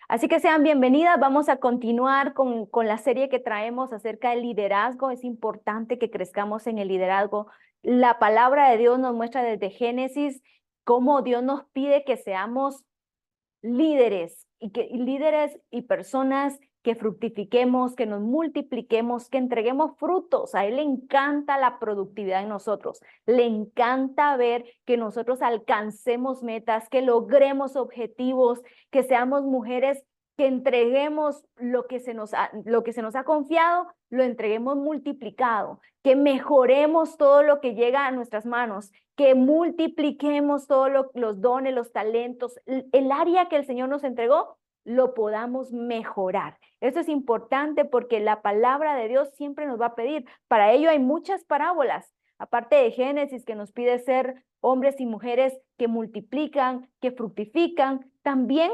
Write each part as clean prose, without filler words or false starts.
Así que sean bienvenidas. Vamos a continuar con la serie que traemos acerca del liderazgo. Es importante que crezcamos en el liderazgo. La palabra de Dios nos muestra desde Génesis cómo Dios nos pide que seamos líderes líderes y personas que fructifiquemos, que nos multipliquemos, que entreguemos frutos. A Él le encanta la productividad en nosotros. Le encanta ver que nosotros alcancemos metas, que logremos objetivos, que seamos mujeres que entreguemos lo que se nos ha confiado, lo entreguemos multiplicado, que mejoremos todo lo que llega a nuestras manos, que multipliquemos todos los dones, los talentos, el área que el Señor nos entregó, lo podamos mejorar. Eso es importante porque la palabra de Dios siempre nos va a pedir. Para ello hay muchas parábolas, aparte de Génesis, que nos pide ser hombres y mujeres que multiplican, que fructifican. También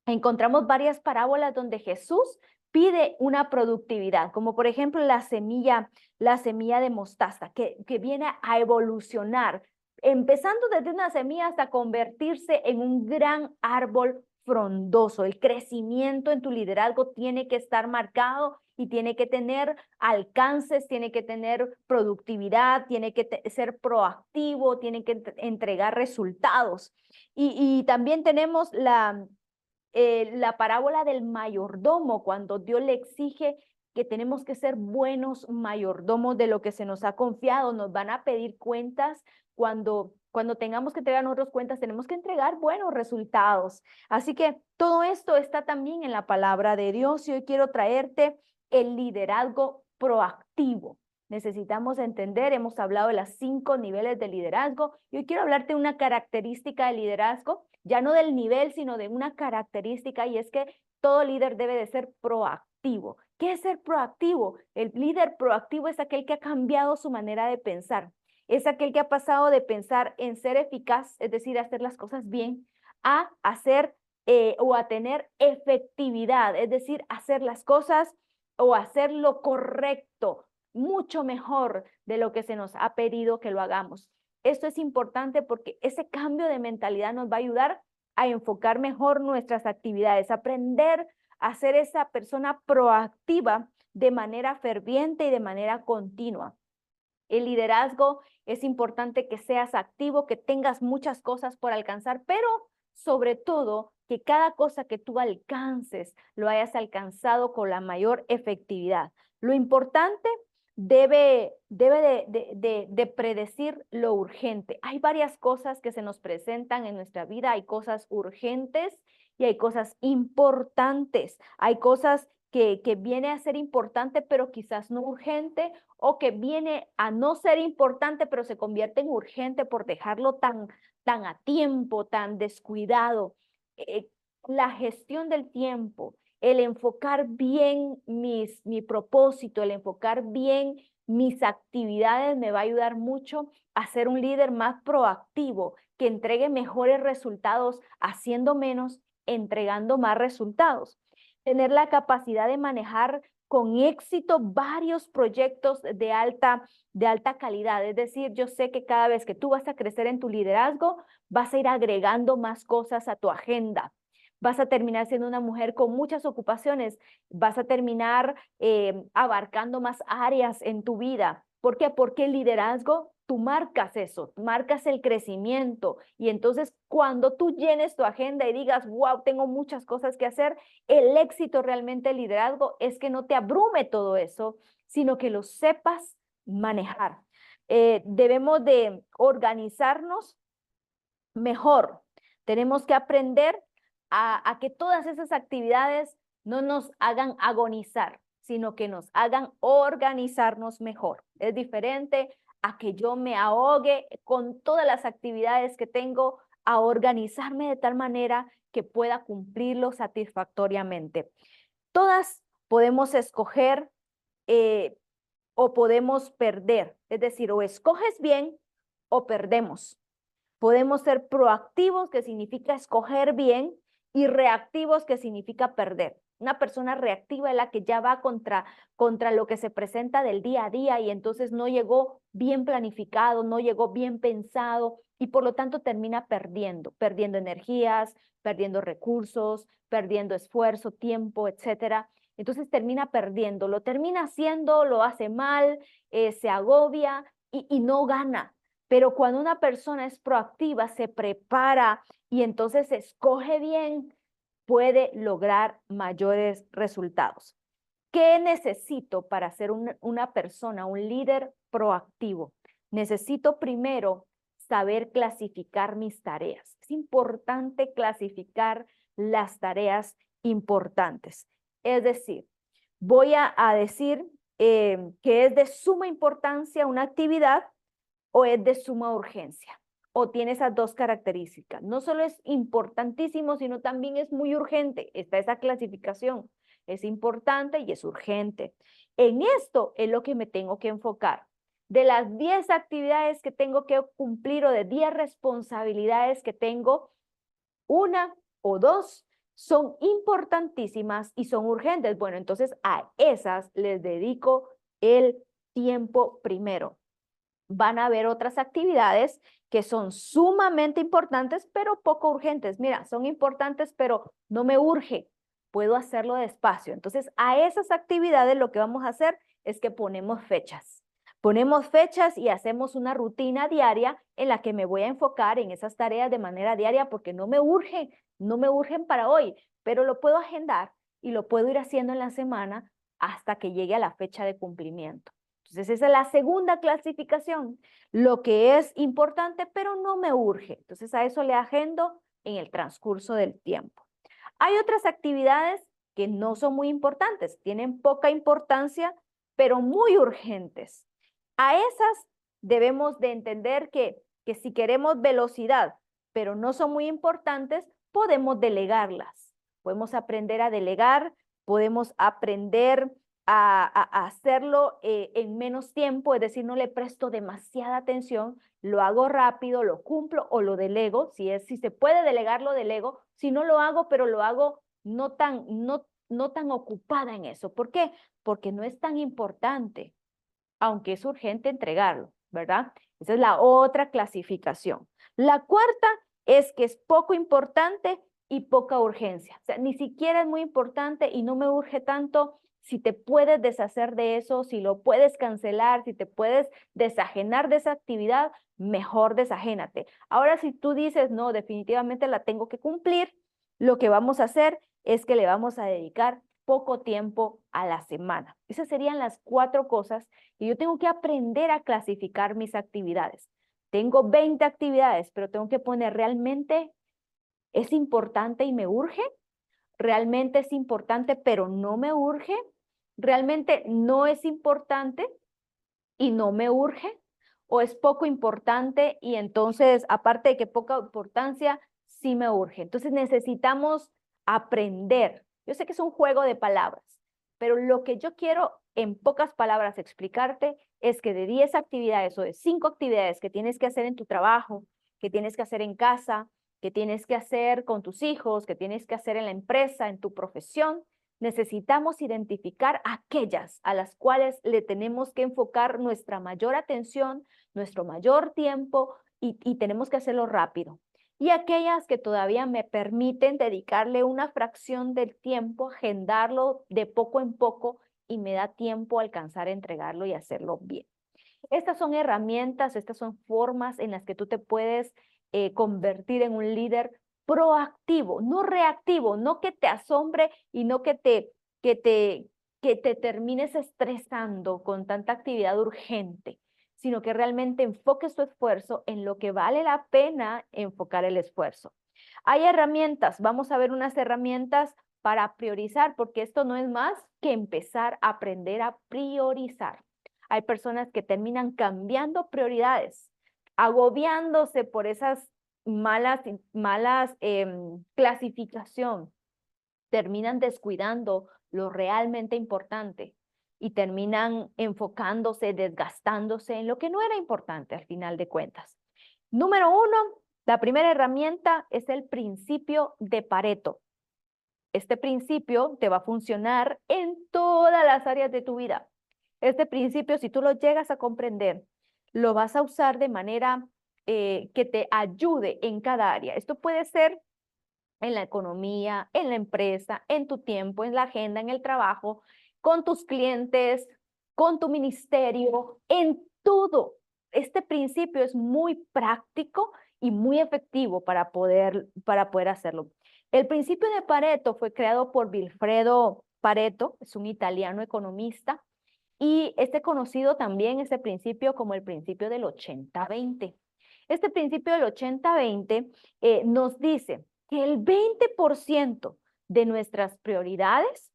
encontramos varias parábolas donde Jesús pide una productividad, como por ejemplo la semilla de mostaza, que viene a evolucionar, empezando desde una semilla hasta convertirse en un gran árbol frondoso. El crecimiento en tu liderazgo tiene que estar marcado y tiene que tener alcances, tiene que tener productividad, tiene que ser proactivo, tiene que entregar resultados. Y también tenemos la parábola del mayordomo, cuando Dios le exige que tenemos que ser buenos mayordomos de lo que se nos ha confiado. Nos van a pedir cuentas cuando tengamos que entregar nosotros cuentas, tenemos que entregar buenos resultados. Así que todo esto está también en la palabra de Dios y hoy quiero traerte el liderazgo proactivo. Necesitamos entender, hemos hablado de los 5 niveles de liderazgo y hoy quiero hablarte de una característica del liderazgo, ya no del nivel, sino de una característica, y es que todo líder debe de ser proactivo. ¿Qué es ser proactivo? El líder proactivo es aquel que ha cambiado su manera de pensar. Es aquel que ha pasado de pensar en ser eficaz, es decir, hacer las cosas bien, a hacer o a tener efectividad, es decir, hacer las cosas o hacer lo correcto, mucho mejor de lo que se nos ha pedido que lo hagamos. Esto es importante porque ese cambio de mentalidad nos va a ayudar a enfocar mejor nuestras actividades, aprender a ser esa persona proactiva de manera ferviente y de manera continua. El liderazgo es importante que seas activo, que tengas muchas cosas por alcanzar, pero sobre todo que cada cosa que tú alcances lo hayas alcanzado con la mayor efectividad. Lo importante debe de predecir lo urgente. Hay varias cosas que se nos presentan en nuestra vida. Hay cosas urgentes y hay cosas importantes. Hay cosas que viene a ser importante, pero quizás no urgente, o que viene a no ser importante, pero se convierte en urgente por dejarlo tan a tiempo, tan descuidado. Eh, la gestión del tiempo, el enfocar bien mi propósito, el enfocar bien mis actividades me va a ayudar mucho a ser un líder más proactivo, que entregue mejores resultados haciendo menos, entregando más resultados. Tener la capacidad de manejar con éxito varios proyectos de alta calidad. Es decir, yo sé que cada vez que tú vas a crecer en tu liderazgo, vas a ir agregando más cosas a tu agenda. Vas a terminar siendo una mujer con muchas ocupaciones, vas a terminar abarcando más áreas en tu vida. ¿Por qué? Porque el liderazgo, tú marcas eso, marcas el crecimiento. Y entonces cuando tú llenes tu agenda y digas, wow, tengo muchas cosas que hacer, el éxito realmente del liderazgo es que no te abrume todo eso, sino que lo sepas manejar. Debemos de organizarnos mejor. Tenemos que aprender a que todas esas actividades no nos hagan agonizar, sino que nos hagan organizarnos mejor. Es diferente a que yo me ahogue con todas las actividades que tengo, a organizarme de tal manera que pueda cumplirlo satisfactoriamente. Todas podemos escoger eh, o podemos perder, es decir, o escoges bien o perdemos. Podemos ser proactivos, que significa escoger bien, y reactivos, que significa perder. Una persona reactiva es la que ya va contra lo que se presenta del día a día y entonces no llegó bien planificado, no llegó bien pensado y por lo tanto termina perdiendo energías, perdiendo recursos, perdiendo esfuerzo, tiempo, etcétera. Entonces termina perdiendo, lo termina haciendo, lo hace mal, se agobia y no gana. Pero cuando una persona es proactiva, se prepara y entonces escoge bien, puede lograr mayores resultados. ¿Qué necesito para ser una persona, un líder proactivo? Necesito primero saber clasificar mis tareas. Es importante clasificar las tareas importantes. Es decir, voy a decir que es de suma importancia una actividad o es de suma urgencia, o tiene esas dos características. No solo es importantísimo, sino también es muy urgente. Está esa clasificación. Es importante y es urgente. En esto es lo que me tengo que enfocar. De las 10 actividades que tengo que cumplir o de 10 responsabilidades que tengo, una o dos son importantísimas y son urgentes. Bueno, entonces a esas les dedico el tiempo primero. Van a haber otras actividades que son sumamente importantes, pero poco urgentes. Mira, son importantes, pero no me urge. Puedo hacerlo despacio. Entonces, a esas actividades lo que vamos a hacer es que ponemos fechas. Ponemos fechas y hacemos una rutina diaria en la que me voy a enfocar en esas tareas de manera diaria porque no me urgen para hoy, pero lo puedo agendar y lo puedo ir haciendo en la semana hasta que llegue a la fecha de cumplimiento. Entonces, esa es la segunda clasificación, lo que es importante, pero no me urge. Entonces, a eso le agendo en el transcurso del tiempo. Hay otras actividades que no son muy importantes, tienen poca importancia, pero muy urgentes. A esas debemos de entender que si queremos velocidad, pero no son muy importantes, podemos delegarlas. Podemos aprender a delegar, podemos aprender a hacerlo en menos tiempo, es decir, no le presto demasiada atención, lo hago rápido, lo cumplo o lo delego, si se puede delegar, lo delego, si no lo hago, pero lo hago no tan ocupada en eso. ¿Por qué? Porque no es tan importante, aunque es urgente entregarlo, ¿verdad? Esa es la otra clasificación. La cuarta es que es poco importante y poca urgencia. O sea, ni siquiera es muy importante y no me urge tanto. Si te puedes deshacer de eso, si lo puedes cancelar, si te puedes desajenar de esa actividad, mejor desagénate. Ahora, si tú dices, no, definitivamente la tengo que cumplir, lo que vamos a hacer es que le vamos a dedicar poco tiempo a la semana. Esas serían las 4 cosas que yo tengo que aprender a clasificar mis actividades. Tengo 20 actividades, pero tengo que poner realmente es importante y me urge, realmente es importante, pero no me urge, realmente no es importante y no me urge, o es poco importante y entonces, aparte de que poca importancia, sí me urge. Entonces necesitamos aprender. Yo sé que es un juego de palabras, pero lo que yo quiero en pocas palabras explicarte es que de 10 actividades o de 5 actividades que tienes que hacer en tu trabajo, que tienes que hacer en casa, que tienes que hacer con tus hijos, que tienes que hacer en la empresa, en tu profesión, necesitamos identificar aquellas a las cuales le tenemos que enfocar nuestra mayor atención, nuestro mayor tiempo y tenemos que hacerlo rápido. Y aquellas que todavía me permiten dedicarle una fracción del tiempo, agendarlo de poco en poco y me da tiempo a alcanzar a entregarlo y hacerlo bien. Estas son herramientas, estas son formas en las que tú te puedes convertir en un líder proactivo, no reactivo, no que te asombre y no que te, que te termines estresando con tanta actividad urgente, sino que realmente enfoques tu esfuerzo en lo que vale la pena enfocar el esfuerzo. Hay herramientas, vamos a ver unas herramientas para priorizar, porque esto no es más que empezar a aprender a priorizar. Hay personas que terminan cambiando prioridades, agobiándose por esas malas clasificación, terminan descuidando lo realmente importante y terminan enfocándose, desgastándose en lo que no era importante al final de cuentas. Número 1, La primera herramienta es el principio de Pareto. Este principio te va a funcionar en todas las áreas de tu vida. Este principio, si tú lo llegas a comprender, lo vas a usar de manera que te ayude en cada área. Esto puede ser en la economía, en la empresa, en tu tiempo, en la agenda, en el trabajo, con tus clientes, con tu ministerio, en todo. Este principio es muy práctico y muy efectivo para poder hacerlo. El principio de Pareto fue creado por Vilfredo Pareto, es un italiano economista, y este conocido también este principio como el principio del 80-20. Este principio del 80-20 nos dice que el 20% de nuestras prioridades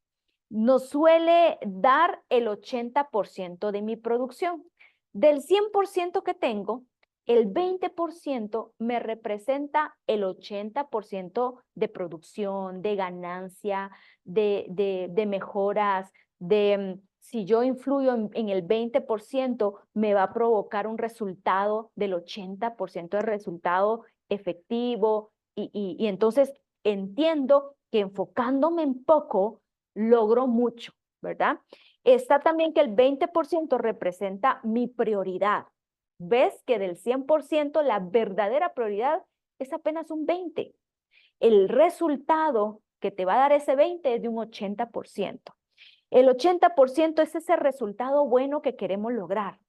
nos suele dar el 80% de mi producción. Del 100% que tengo, el 20% me representa el 80% de producción, de ganancia, de mejoras, si yo influyo en el 20%, me va a provocar un resultado del 80% de resultado efectivo y entonces entiendo que enfocándome en poco, logro mucho, ¿verdad? Está también que el 20% representa mi prioridad. ¿Ves que del 100% la verdadera prioridad es apenas un 20%? El resultado que te va a dar ese 20% es de un 80%. El 80% es ese resultado bueno que queremos lograr.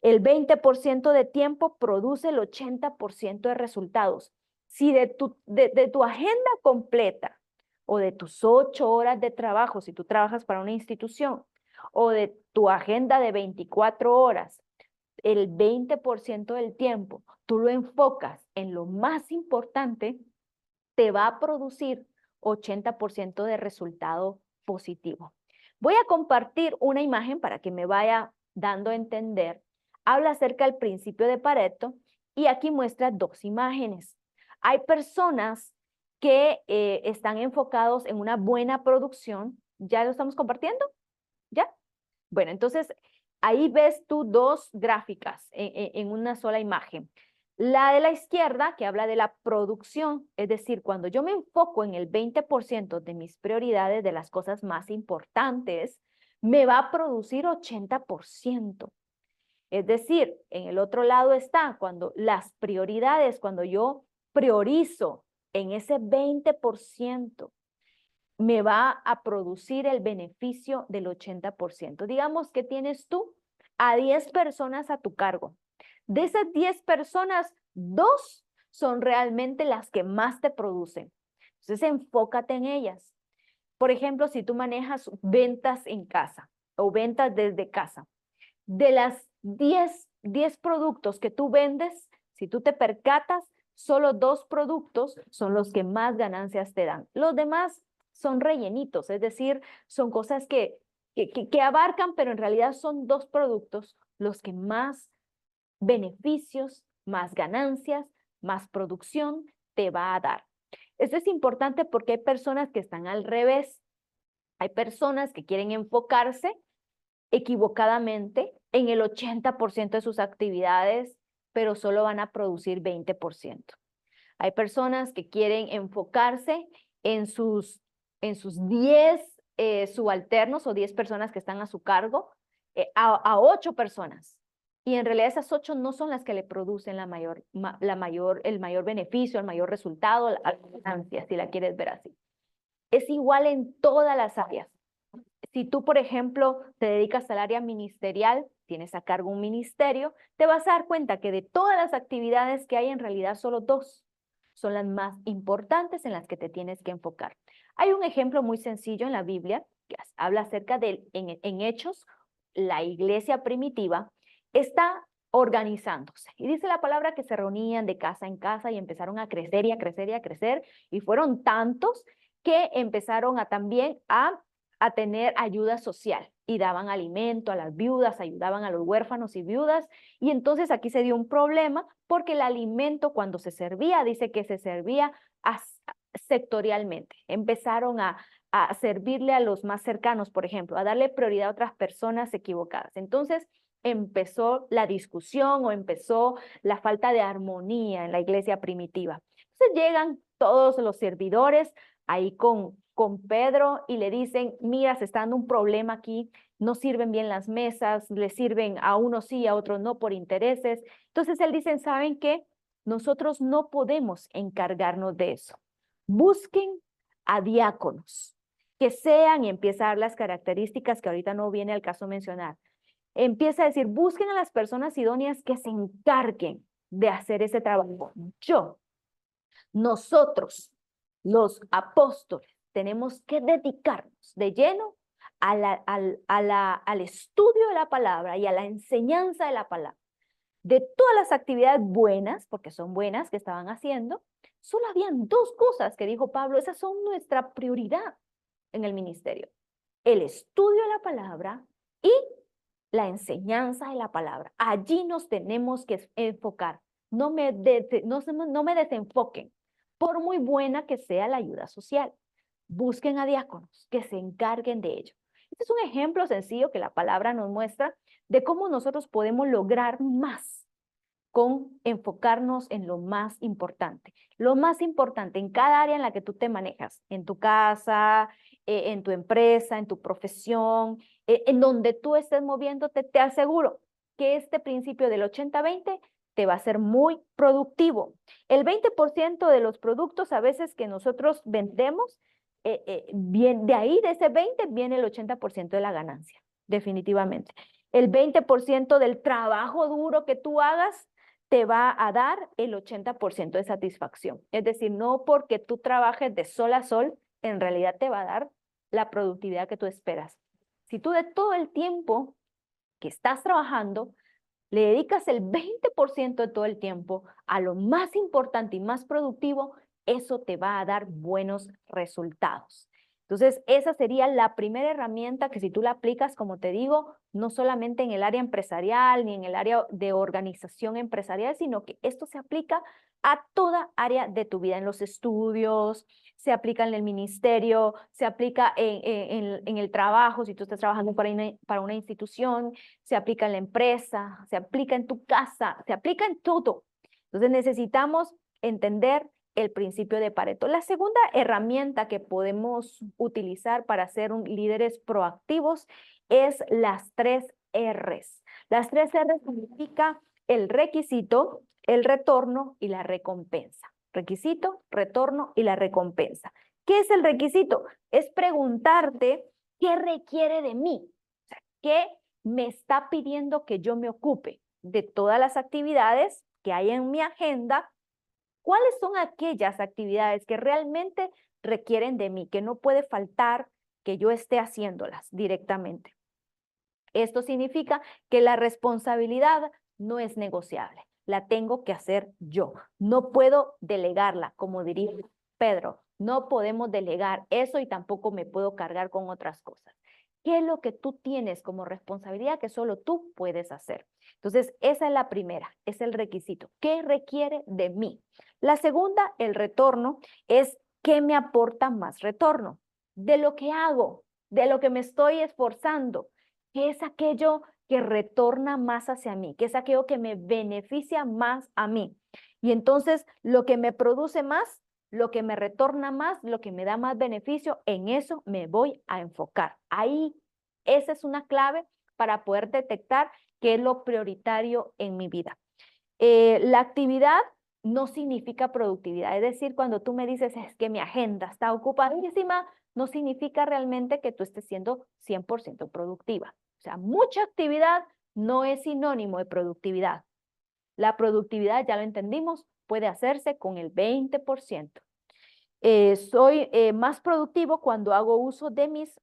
El 20% de tiempo produce el 80% de resultados. Si de tu agenda completa o de tus 8 horas de trabajo, si tú trabajas para una institución, o de tu agenda de 24 horas, el 20% del tiempo tú lo enfocas en lo más importante, te va a producir 80% de resultado positivo. Voy a compartir una imagen para que me vaya dando a entender. Habla acerca del principio de Pareto y aquí muestra dos imágenes. Hay personas que están enfocados en una buena producción. ¿Ya lo estamos compartiendo? ¿Ya? Bueno, entonces ahí ves tú dos gráficas en una sola imagen. La de la izquierda, que habla de la producción, es decir, cuando yo me enfoco en el 20% de mis prioridades, de las cosas más importantes, me va a producir 80%. Es decir, en el otro lado está cuando las prioridades, cuando yo priorizo en ese 20%, me va a producir el beneficio del 80%. Digamos que tienes tú a 10 personas a tu cargo. De esas 10 personas, 2 son realmente las que más te producen. Entonces, enfócate en ellas. Por ejemplo, si tú manejas ventas en casa o ventas desde casa, de las 10 productos que tú vendes, si tú te percatas, solo 2 productos son los que más ganancias te dan. Los demás son rellenitos, es decir, son cosas que abarcan, pero en realidad son 2 productos los que más beneficios, más ganancias, más producción te va a dar. Esto es importante porque hay personas que están al revés. Hay personas que quieren enfocarse equivocadamente en el 80% de sus actividades, pero solo van a producir 20%. Hay personas que quieren enfocarse en sus 10 subalternos o 10 personas que están a su cargo, a 8 personas. Y en realidad esas 8 no son las que le producen el mayor beneficio, el mayor resultado, la ganancia, si la quieres ver así. Es igual en todas las áreas. Si tú, por ejemplo, te dedicas al área ministerial, tienes a cargo un ministerio, te vas a dar cuenta que de todas las actividades que hay, en realidad solo 2 son las más importantes en las que te tienes que enfocar. Hay un ejemplo muy sencillo en la Biblia que habla acerca de, en Hechos, la iglesia primitiva está organizándose. Y dice la palabra que se reunían de casa en casa y empezaron a crecer y a crecer y a crecer, y fueron tantos que empezaron también a tener ayuda social y daban alimento a las viudas, ayudaban a los huérfanos y viudas. Y entonces aquí se dio un problema porque el alimento cuando se servía, dice que se servía sectorialmente. Empezaron a servirle a los más cercanos, por ejemplo, a darle prioridad a otras personas equivocadas. Entonces, empezó la discusión o empezó la falta de armonía en la iglesia primitiva. Entonces llegan todos los servidores ahí con Pedro y le dicen, mira, se está dando un problema aquí, no sirven bien las mesas, le sirven a unos sí, a otros no por intereses. Entonces él dice, ¿saben qué? Nosotros no podemos encargarnos de eso. Busquen a diáconos que sean, y empieza a dar las características que ahorita no viene al caso mencionar. Empieza a decir, busquen a las personas idóneas que se encarguen de hacer ese trabajo. Nosotros, los apóstoles, tenemos que dedicarnos de lleno al estudio de la palabra y a la enseñanza de la palabra. De todas las actividades buenas, porque son buenas que estaban haciendo, solo habían dos cosas que dijo Pablo, esas son nuestra prioridad en el ministerio. El estudio de la palabra y la enseñanza de la palabra. Allí nos tenemos que enfocar. No me desenfoquen, por muy buena que sea la ayuda social. Busquen a diáconos que se encarguen de ello. Este es un ejemplo sencillo que la palabra nos muestra de cómo nosotros podemos lograr más con enfocarnos en lo más importante. Lo más importante en cada área en la que tú te manejas, en tu casa, en tu empresa, en tu profesión, en donde tú estés moviéndote, te aseguro que este principio del 80-20 te va a ser muy productivo. El 20% de los productos a veces que nosotros vendemos, de ahí, de ese 20, viene el 80% de la ganancia, definitivamente. El 20% del trabajo duro que tú hagas te va a dar el 80% de satisfacción. Es decir, no porque tú trabajes de sol a sol, en realidad te va a dar la productividad que tú esperas. Si tú de todo el tiempo que estás trabajando, le dedicas el 20% de todo el tiempo a lo más importante y más productivo, eso te va a dar buenos resultados. Entonces, esa sería la primera herramienta que si tú la aplicas, como te digo, no solamente en el área empresarial ni en el área de organización empresarial, sino que esto se aplica a toda área de tu vida, en los estudios, se aplica en el ministerio, se aplica en el trabajo, si tú estás trabajando para una institución, se aplica en la empresa, se aplica en tu casa, se aplica en todo. Entonces necesitamos entender el principio de Pareto. La segunda herramienta que podemos utilizar para ser líderes proactivos es las 3 R's. Las 3 R's significa el requisito, el retorno y la recompensa. Requisito, retorno y la recompensa. ¿Qué es el requisito? Es preguntarte qué requiere de mí, o sea, qué me está pidiendo que yo me ocupe de todas las actividades que hay en mi agenda. ¿Cuáles son aquellas actividades que realmente requieren de mí, que no puede faltar que yo esté haciéndolas directamente? Esto significa que la responsabilidad no es negociable, la tengo que hacer yo. No puedo delegarla, como diría Pedro, no podemos delegar eso y tampoco me puedo cargar con otras cosas. ¿Qué es lo que tú tienes como responsabilidad que solo tú puedes hacer? Entonces, esa es la primera, es el requisito. ¿Qué requiere de mí? La segunda, el retorno, es ¿qué me aporta más retorno? De lo que hago, de lo que me estoy esforzando. ¿Qué es aquello que retorna más hacia mí? ¿Qué es aquello que me beneficia más a mí? Y entonces, lo que me produce más, lo que me retorna más, lo que me da más beneficio, en eso me voy a enfocar. Ahí, esa es una clave para poder detectar qué es lo prioritario en mi vida. La actividad no significa productividad, es decir, cuando tú me dices es que mi agenda está ocupadísima, no significa realmente que tú estés siendo 100% productiva. O sea, mucha actividad no es sinónimo de productividad. La productividad, ya lo entendimos, puede hacerse con el 20%. Soy más productivo cuando hago uso de mis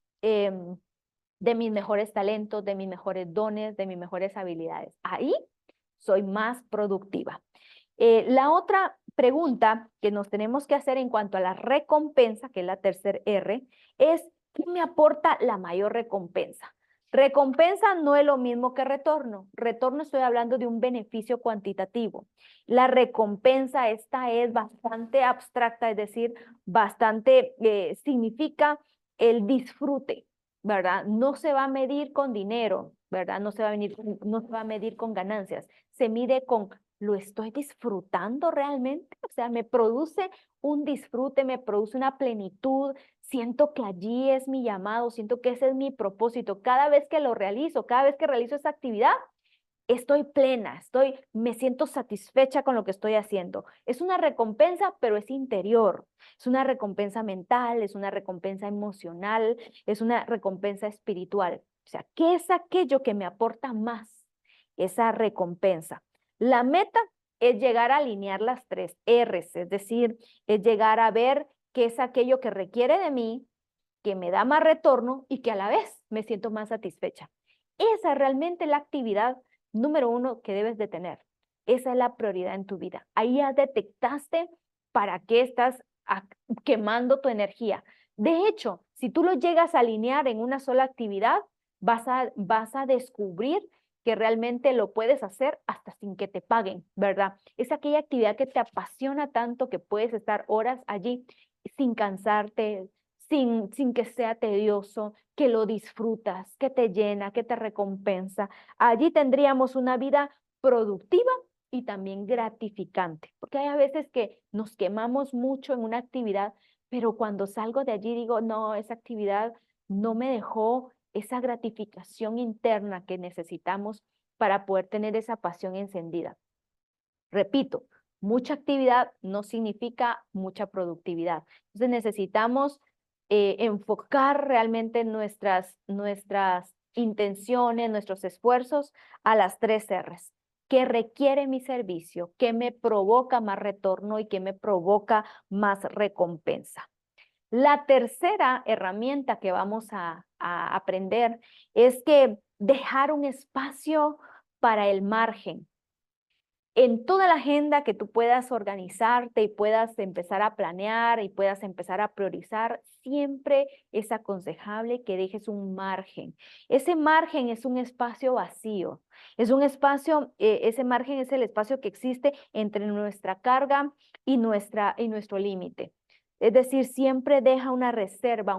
mejores talentos, de mis mejores dones, de mis mejores habilidades. Ahí soy más productiva. La otra pregunta que nos tenemos que hacer en cuanto a la recompensa, que es la tercera R, es ¿qué me aporta la mayor recompensa? Recompensa no es lo mismo que retorno. Retorno estoy hablando de un beneficio cuantitativo. La recompensa esta es bastante abstracta, es decir, bastante significa el disfrute, ¿verdad? No se va a medir con dinero, ¿verdad? No se va a medir con ganancias, se mide con, ¿lo estoy disfrutando realmente? O sea, me produce un disfrute, me produce una plenitud, siento que allí es mi llamado, siento que ese es mi propósito. Cada vez que lo realizo, cada vez que realizo esa actividad, estoy plena, me siento satisfecha con lo que estoy haciendo. Es una recompensa, pero es interior. Es una recompensa mental, es una recompensa emocional, es una recompensa espiritual. O sea, ¿qué es aquello que me aporta más esa recompensa? La meta es llegar a alinear las 3 R's, es decir, es llegar a ver qué es aquello que requiere de mí, que me da más retorno y que a la vez me siento más satisfecha. Esa es realmente la actividad número 1 que debes de tener. Esa es la prioridad en tu vida. Ahí ya detectaste para qué estás quemando tu energía. De hecho, si tú lo llegas a alinear en una sola actividad, vas a descubrir que realmente lo puedes hacer hasta sin que te paguen, ¿verdad? Es aquella actividad que te apasiona tanto que puedes estar horas allí sin cansarte, sin que sea tedioso, que lo disfrutas, que te llena, que te recompensa. Allí tendríamos una vida productiva y también gratificante, porque hay a veces que nos quemamos mucho en una actividad, pero cuando salgo de allí digo, no, esa actividad no me dejó esa gratificación interna que necesitamos para poder tener esa pasión encendida. Repito, mucha actividad no significa mucha productividad. Entonces necesitamos enfocar realmente nuestras intenciones, nuestros esfuerzos a las 3 R's. ¿Qué requiere mi servicio? ¿Qué me provoca más retorno y qué me provoca más recompensa? La tercera herramienta que vamos a aprender es que dejar un espacio para el margen. En toda la agenda que tú puedas organizarte y puedas empezar a planear y puedas empezar a priorizar, siempre es aconsejable que dejes un margen. Ese margen es un espacio vacío, es un espacio, ese margen es el espacio que existe entre nuestra carga y nuestro límite. Es decir, siempre deja una reserva,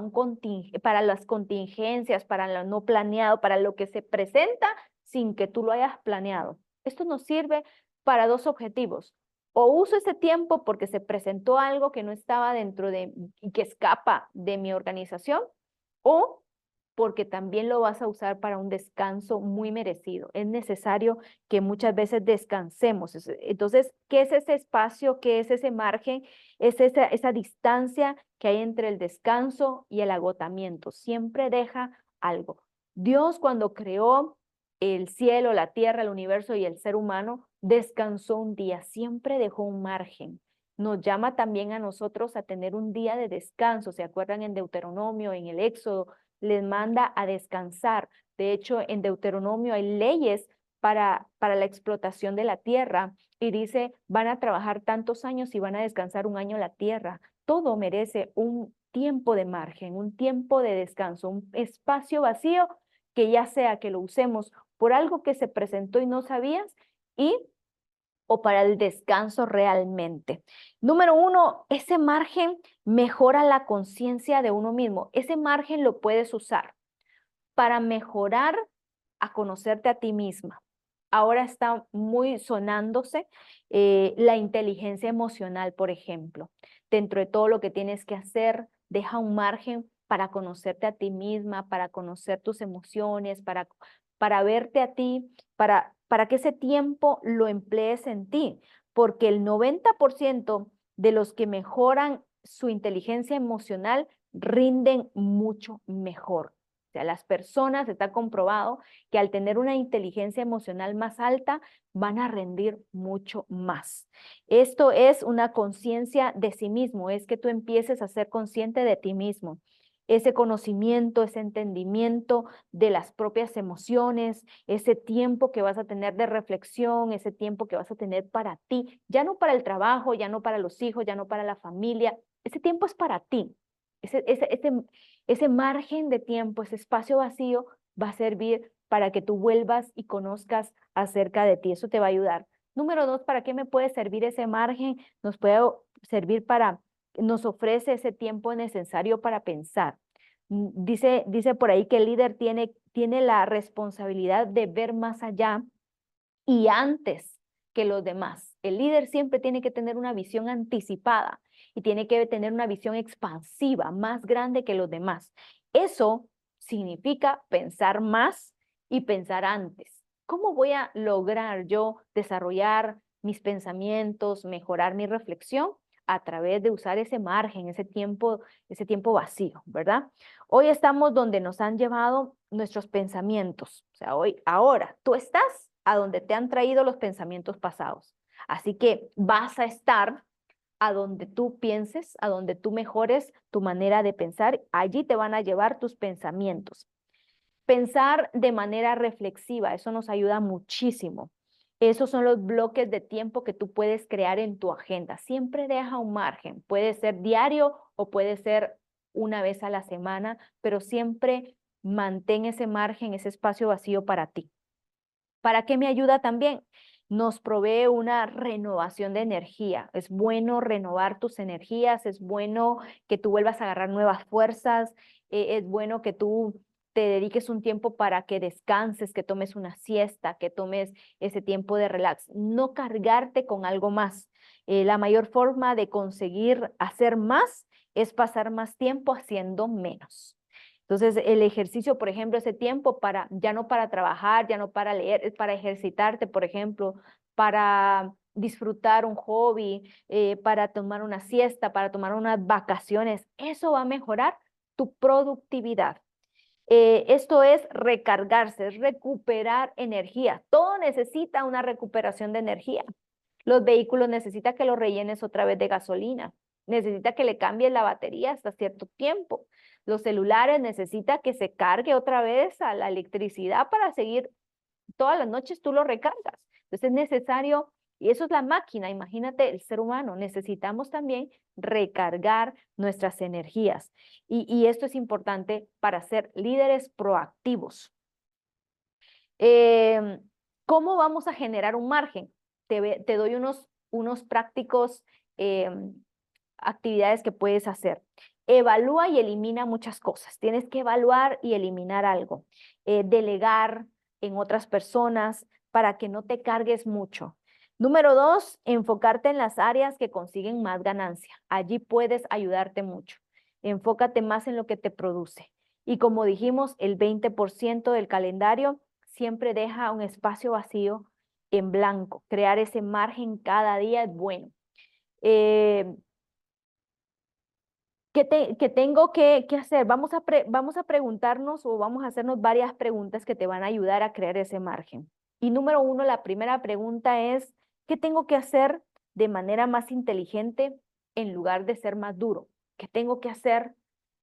para las contingencias, para lo no planeado, para lo que se presenta sin que tú lo hayas planeado. Esto nos sirve para 2 objetivos. O uso ese tiempo porque se presentó algo que no estaba dentro de y que escapa de mi organización, o porque también lo vas a usar para un descanso muy merecido. Es necesario que muchas veces descansemos. Entonces, ¿qué es ese espacio? ¿Qué es ese margen? Es esa distancia que hay entre el descanso y el agotamiento. Siempre deja algo. Dios, cuando creó el cielo, la tierra, el universo y el ser humano, descansó un día, siempre dejó un margen. Nos llama también a nosotros a tener un día de descanso. ¿Se acuerdan en Deuteronomio, en el Éxodo? Les manda a descansar. De hecho, en Deuteronomio hay leyes para la explotación de la tierra y dice, van a trabajar tantos años y van a descansar un año la tierra. Todo merece un tiempo de margen, un tiempo de descanso, un espacio vacío que ya sea que lo usemos por algo que se presentó y no sabías y o para el descanso realmente. Número 1, ese margen mejora la conciencia de uno mismo. Ese margen lo puedes usar para mejorar a conocerte a ti misma. Ahora está muy sonándose la inteligencia emocional, por ejemplo. Dentro de todo lo que tienes que hacer, deja un margen para conocerte a ti misma, para conocer tus emociones, para verte a ti, para que ese tiempo lo emplees en ti, porque el 90% de los que mejoran su inteligencia emocional rinden mucho mejor. O sea, las personas, está comprobado que al tener una inteligencia emocional más alta, van a rendir mucho más. Esto es una conciencia de sí mismo, es que tú empieces a ser consciente de ti mismo. Ese conocimiento, ese entendimiento de las propias emociones, ese tiempo que vas a tener de reflexión, ese tiempo que vas a tener para ti, ya no para el trabajo, ya no para los hijos, ya no para la familia, ese tiempo es para ti. Ese margen de tiempo, ese espacio vacío va a servir para que tú vuelvas y conozcas acerca de ti. Eso te va a ayudar. Número 2, ¿para qué me puede servir ese margen? Nos puede servir nos ofrece ese tiempo necesario para pensar. Dice por ahí que el líder tiene la responsabilidad de ver más allá y antes que los demás. El líder siempre tiene que tener una visión anticipada y tiene que tener una visión expansiva, más grande que los demás. Eso significa pensar más y pensar antes. ¿Cómo voy a lograr yo desarrollar mis pensamientos, mejorar mi reflexión? A través de usar ese margen, ese tiempo vacío, ¿verdad? Hoy estamos donde nos han llevado nuestros pensamientos. O sea, ahora, tú estás a donde te han traído los pensamientos pasados. Así que vas a estar a donde tú pienses, a donde tú mejores tu manera de pensar. Allí te van a llevar tus pensamientos. Pensar de manera reflexiva, eso nos ayuda muchísimo. Esos son los bloques de tiempo que tú puedes crear en tu agenda. Siempre deja un margen. Puede ser diario o puede ser una vez a la semana, pero siempre mantén ese margen, ese espacio vacío para ti. ¿Para qué me ayuda también? Nos provee una renovación de energía. Es bueno renovar tus energías, es bueno que tú vuelvas a agarrar nuevas fuerzas, es bueno que tú te dediques un tiempo para que descanses, que tomes una siesta, que tomes ese tiempo de relax. No cargarte con algo más. La mayor forma de conseguir hacer más es pasar más tiempo haciendo menos. Entonces, el ejercicio, por ejemplo, ese tiempo para, ya no para trabajar, ya no para leer, es para ejercitarte, por ejemplo, para disfrutar un hobby, para tomar una siesta, para tomar unas vacaciones. Eso va a mejorar tu productividad. Esto es recargarse, es recuperar energía. Todo necesita una recuperación de energía. Los vehículos necesitan que los rellenes otra vez de gasolina. Necesita que le cambies la batería hasta cierto tiempo. Los celulares necesitan que se cargue otra vez a la electricidad para seguir. Todas las noches tú lo recargas. Entonces es necesario, y eso es la máquina, imagínate el ser humano, necesitamos también recargar nuestras energías. Y esto es importante para ser líderes proactivos. Eh, ¿Cómo vamos a generar un margen? Te doy unos prácticos actividades que puedes hacer. Evalúa y elimina muchas cosas. Tienes que evaluar y eliminar algo. Delegar en otras personas para que no te cargues mucho. Número 2, enfocarte en las áreas que consiguen más ganancia. Allí puedes ayudarte mucho. Enfócate más en lo que te produce. Y como dijimos, el 20% del calendario siempre deja un espacio vacío en blanco. Crear ese margen cada día es bueno. Eh, ¿Qué tengo que hacer? Vamos a preguntarnos o vamos a hacernos varias preguntas que te van a ayudar a crear ese margen. Y número 1, la primera pregunta es, ¿qué tengo que hacer de manera más inteligente en lugar de ser más duro? ¿Qué tengo que hacer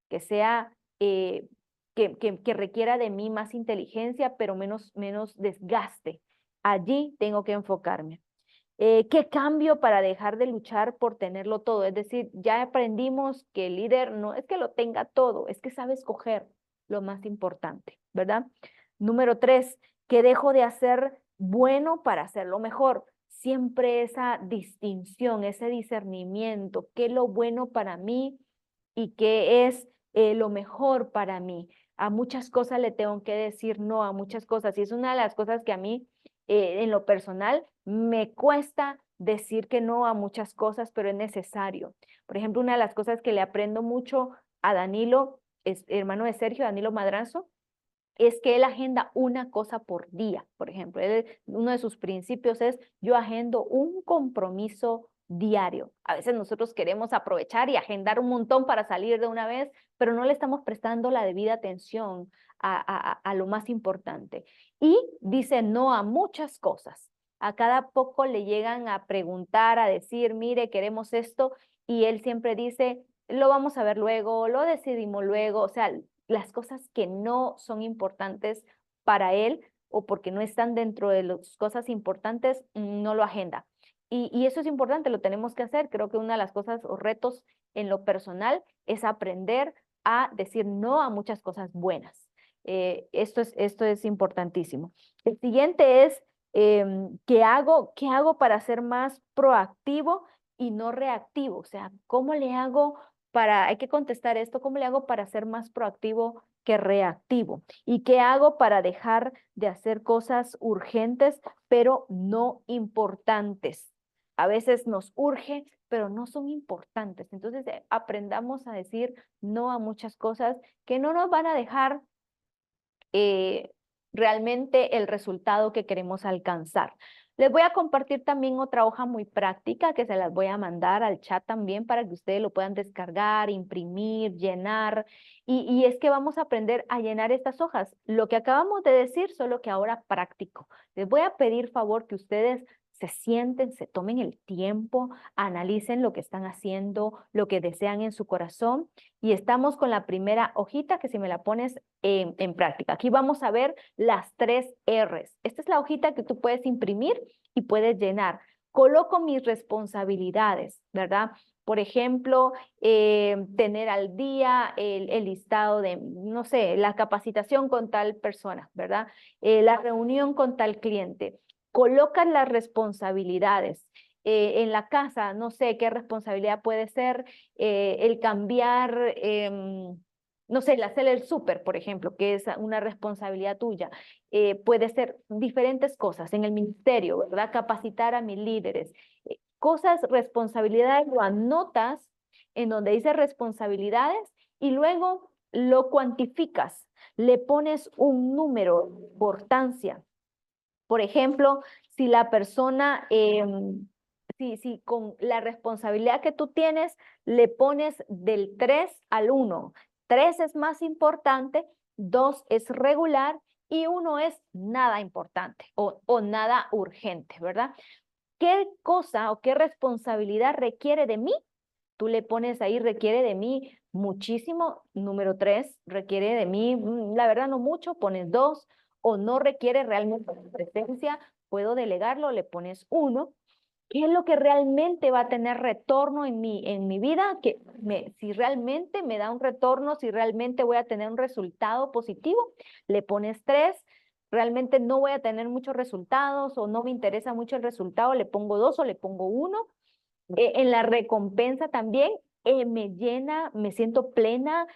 que sea, que requiera de mí más inteligencia, pero menos desgaste? Allí tengo que enfocarme. ¿Qué cambio para dejar de luchar por tenerlo todo? Es decir, ya aprendimos que el líder no es que lo tenga todo, es que sabe escoger lo más importante, ¿verdad? Número 3, ¿qué dejo de hacer bueno para hacerlo mejor? Siempre esa distinción, ese discernimiento, qué es lo bueno para mí y qué es lo mejor para mí. A muchas cosas le tengo que decir no, a muchas cosas. Y es una de las cosas que a mí en lo personal, me cuesta decir que no a muchas cosas, pero es necesario. Por ejemplo, una de las cosas que le aprendo mucho a Danilo, es hermano de Sergio, Danilo Madrazo, es que él agenda una cosa por día. Por ejemplo, uno de sus principios es yo agendo un compromiso diario. A veces nosotros queremos aprovechar y agendar un montón para salir de una vez, pero no le estamos prestando la debida atención a lo más importante. Y dice no a muchas cosas. A cada poco le llegan a preguntar, a decir, mire, queremos esto, y él siempre dice, lo vamos a ver luego, lo decidimos luego, o sea, las cosas que no son importantes para él o porque no están dentro de las cosas importantes, no lo agenda. Y eso es importante, lo tenemos que hacer. Creo que una de las cosas o retos en lo personal es aprender a decir no a muchas cosas buenas. Esto es importantísimo. El siguiente es, qué hago para ser más proactivo y no reactivo? O sea, ¿cómo le hago hay que contestar esto, ¿cómo le hago para ser más proactivo que reactivo? ¿Y qué hago para dejar de hacer cosas urgentes, pero no importantes? A veces nos urge, pero no son importantes. Entonces, aprendamos a decir no a muchas cosas que no nos van a dejar eh, realmente el resultado que queremos alcanzar. Les voy a compartir también otra hoja muy práctica que se las voy a mandar al chat también para que ustedes lo puedan descargar, imprimir, llenar. Y es que vamos a aprender a llenar estas hojas. Lo que acabamos de decir, solo que ahora práctico. Les voy a pedir favor que ustedes se sienten, se tomen el tiempo, analicen lo que están haciendo, lo que desean en su corazón. Y estamos con la primera hojita que si me la pones en práctica. Aquí vamos a ver las 3 R's. Esta es la hojita que tú puedes imprimir y puedes llenar. Coloco mis responsabilidades, ¿verdad? Por ejemplo, tener al día el listado de, no sé, la capacitación con tal persona, ¿verdad? La reunión con tal cliente. Colocas las responsabilidades. En la casa, no sé qué responsabilidad puede ser el cambiar, no sé, el hacer el súper, por ejemplo, que es una responsabilidad tuya. Puede ser diferentes cosas en el ministerio, ¿verdad? Capacitar a mis líderes. Cosas, responsabilidades, lo anotas en donde dice responsabilidades y luego lo cuantificas, le pones un número, importancia. Por ejemplo, si la persona, si con la responsabilidad que tú tienes le pones del 3 al 1, 3 es más importante, 2 es regular y 1 es nada importante o nada urgente, ¿verdad? ¿Qué cosa o qué responsabilidad requiere de mí? Tú le pones ahí, requiere de mí muchísimo. Número 3, requiere de mí, la verdad no mucho, pones 2. O no requiere realmente mi presencia, puedo delegarlo, le pones 1. ¿Qué es lo que realmente va a tener retorno en mi vida? Si realmente me da un retorno, si realmente voy a tener un resultado positivo, le pones 3. Realmente no voy a tener muchos resultados o no me interesa mucho el resultado, le pongo 2 o le pongo 1. En la recompensa también me llena, me siento plena,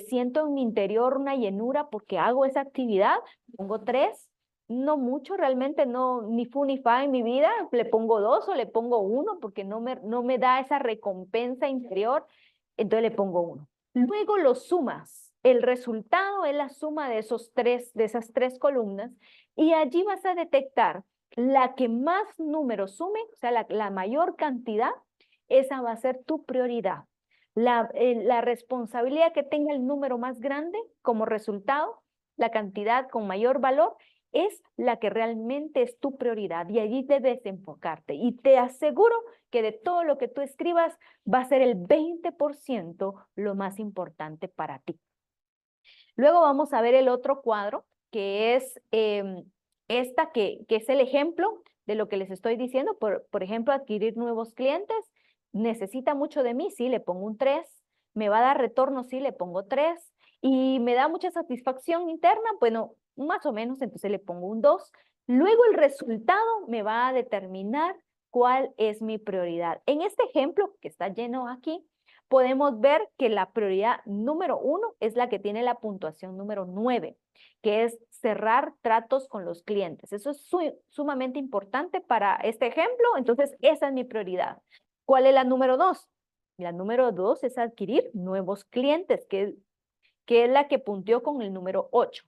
siento en mi interior una llenura porque hago esa actividad, pongo 3, no mucho, realmente no, ni fu ni fa en mi vida, le pongo 2 o le pongo 1 porque no me da esa recompensa interior, entonces le pongo 1. Luego lo sumas, el resultado es la suma de esas tres columnas y allí vas a detectar la que más números sume, o sea, la mayor cantidad, esa va a ser tu prioridad. La responsabilidad que tenga el número más grande como resultado, la cantidad con mayor valor, es la que realmente es tu prioridad y allí debes enfocarte. Y te aseguro que de todo lo que tú escribas va a ser el 20% lo más importante para ti. Luego vamos a ver el otro cuadro, que es esta que es el ejemplo de lo que les estoy diciendo. Por ejemplo, adquirir nuevos clientes. ¿Necesita mucho de mí? Sí, le pongo un 3. ¿Me va a dar retorno? Sí, le pongo 3. ¿Y me da mucha satisfacción interna? Bueno, más o menos, entonces le pongo un 2. Luego el resultado me va a determinar cuál es mi prioridad. En este ejemplo que está lleno aquí, podemos ver que la prioridad número 1 es la que tiene la puntuación número 9, que es cerrar tratos con los clientes. Eso es sumamente importante para este ejemplo, entonces esa es mi prioridad. ¿Cuál es la número 2? La número 2 es adquirir nuevos clientes, que es la que punteó con el número 8.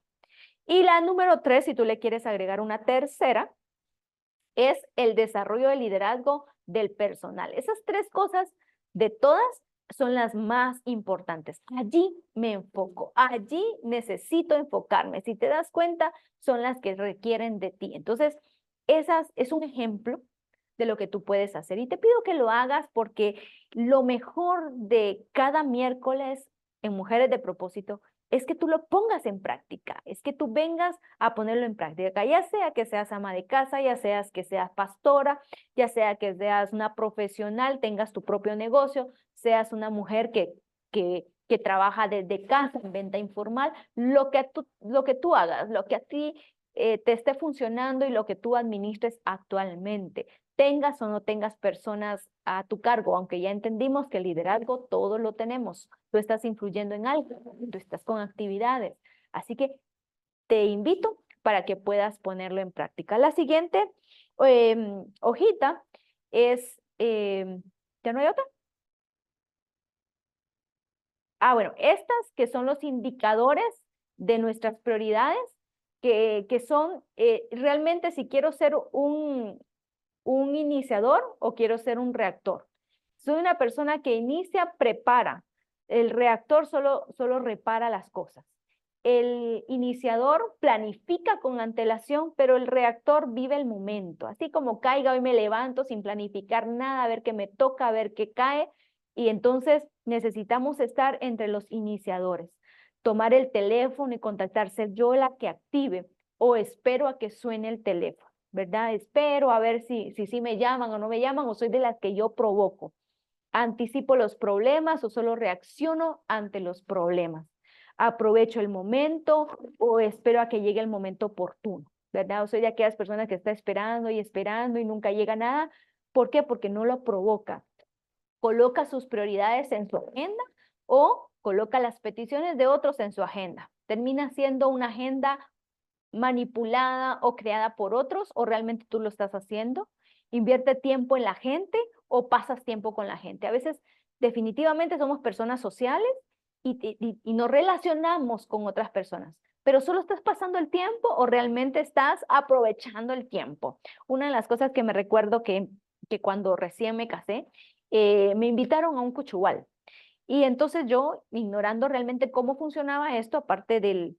Y la número 3, si tú le quieres agregar una tercera, es el desarrollo del liderazgo del personal. Esas 3 cosas de todas son las más importantes. Allí me enfoco, allí necesito enfocarme. Si te das cuenta, son las que requieren de ti. Entonces, esas es un ejemplo de lo que tú puedes hacer. Y te pido que lo hagas porque lo mejor de cada miércoles en Mujeres de Propósito es que tú lo pongas en práctica, es que tú vengas a ponerlo en práctica, ya sea que seas ama de casa, ya seas que seas pastora, ya sea que seas una profesional, tengas tu propio negocio, seas una mujer que trabaja desde casa en venta informal, lo que tú hagas, lo que a ti te esté funcionando y lo que tú administres actualmente. Tengas o no tengas personas a tu cargo, aunque ya entendimos que el liderazgo todo lo tenemos. Tú estás influyendo en algo, tú estás con actividades. Así que te invito para que puedas ponerlo en práctica. La siguiente hojita es, ¿ya no hay otra? Bueno, estas que son los indicadores de nuestras prioridades, que son realmente si quiero ser un iniciador o quiero ser un reactor. Soy una persona que inicia, prepara. El reactor solo repara las cosas. El iniciador planifica con antelación, pero el reactor vive el momento. Así como caiga, hoy me levanto sin planificar nada, a ver qué me toca, a ver qué cae. Y entonces necesitamos estar entre los iniciadores. Tomar el teléfono y contactar, ser yo la que active o espero a que suene el teléfono, ¿verdad? Espero a ver si me llaman o no me llaman o soy de las que yo provoco. Anticipo los problemas o solo reacciono ante los problemas. Aprovecho el momento o espero a que llegue el momento oportuno, ¿verdad? O soy de aquellas personas que está esperando y nunca llega nada. ¿Por qué? Porque no lo provoca. Coloca sus prioridades en su agenda o coloca las peticiones de otros en su agenda. Termina siendo una agenda manipulada o creada por otros o realmente tú lo estás haciendo. Invierte tiempo en la gente o pasas tiempo con la gente. A veces definitivamente somos personas sociales y nos relacionamos con otras personas, pero solo estás pasando el tiempo o realmente estás aprovechando el tiempo. Una de las cosas que me recuerdo que cuando recién me casé, me invitaron a un cuchubal. Y entonces yo, ignorando realmente cómo funcionaba esto, aparte del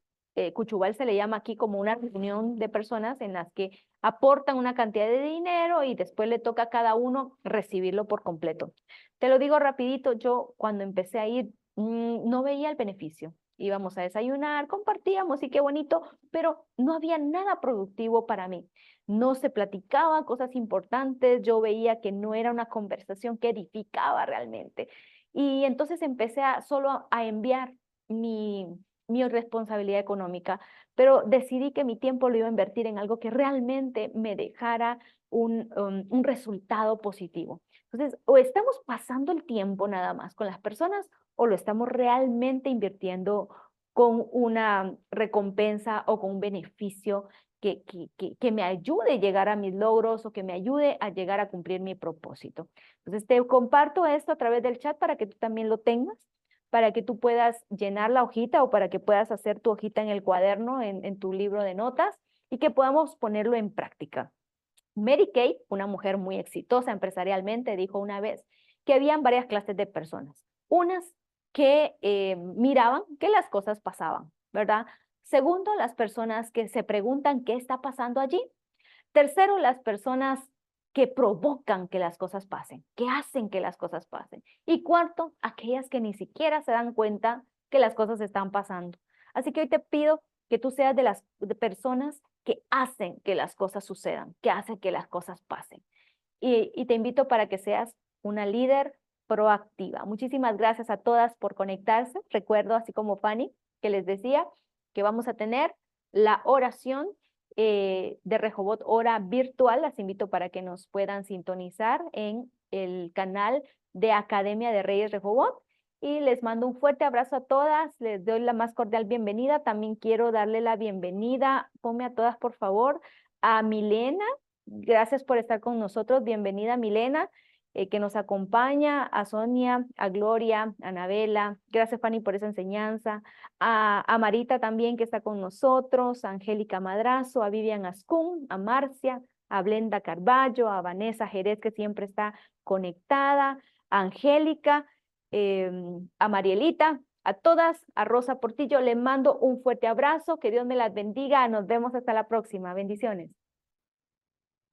cuchubal se le llama aquí como una reunión de personas en las que aportan una cantidad de dinero y después le toca a cada uno recibirlo por completo. Te lo digo rapidito, yo cuando empecé a ir no veía el beneficio. Íbamos a desayunar, compartíamos y qué bonito, pero no había nada productivo para mí. No se platicaba cosas importantes, yo veía que no era una conversación que edificaba realmente. Y entonces empecé solo a enviar mi responsabilidad económica, pero decidí que mi tiempo lo iba a invertir en algo que realmente me dejara un resultado positivo. Entonces, o estamos pasando el tiempo nada más con las personas o lo estamos realmente invirtiendo con una recompensa o con un beneficio que me ayude a llegar a mis logros o que me ayude a llegar a cumplir mi propósito. Entonces te comparto esto a través del chat para que tú también lo tengas, para que tú puedas llenar la hojita o para que puedas hacer tu hojita en el cuaderno, en tu libro de notas y que podamos ponerlo en práctica. Mary Kay, una mujer muy exitosa empresarialmente, dijo una vez que habían varias clases de personas. Unas que miraban que las cosas pasaban, ¿verdad? Segundo, las personas que se preguntan qué está pasando allí. Tercero, las personas que provocan que las cosas pasen, que hacen que las cosas pasen. Y cuarto, aquellas que ni siquiera se dan cuenta que las cosas están pasando. Así que hoy te pido que tú seas de las personas que hacen que las cosas sucedan, que hacen que las cosas pasen. Y te invito para que seas una líder proactiva. Muchísimas gracias a todas por conectarse. Recuerdo, así como Fanny, que les decía, que vamos a tener la oración de Rehoboth, hora virtual. Las invito para que nos puedan sintonizar en el canal de Academia de Reyes Rehoboth. Y les mando un fuerte abrazo a todas. Les doy la más cordial bienvenida. También quiero darle la bienvenida, ponme a todas por favor, a Milena. Gracias por estar con nosotros. Bienvenida, Milena, que nos acompaña, a Sonia, a Gloria, a Anabela. Gracias, Fanny, por esa enseñanza. A Marita también, que está con nosotros, a Angélica Madrazo, a Vivian Ascún, a Marcia, a Blenda Carballo, a Vanessa Jerez, que siempre está conectada, a Angélica, a Marielita, a todas, a Rosa Portillo, le mando un fuerte abrazo, que Dios me las bendiga, nos vemos hasta la próxima, bendiciones.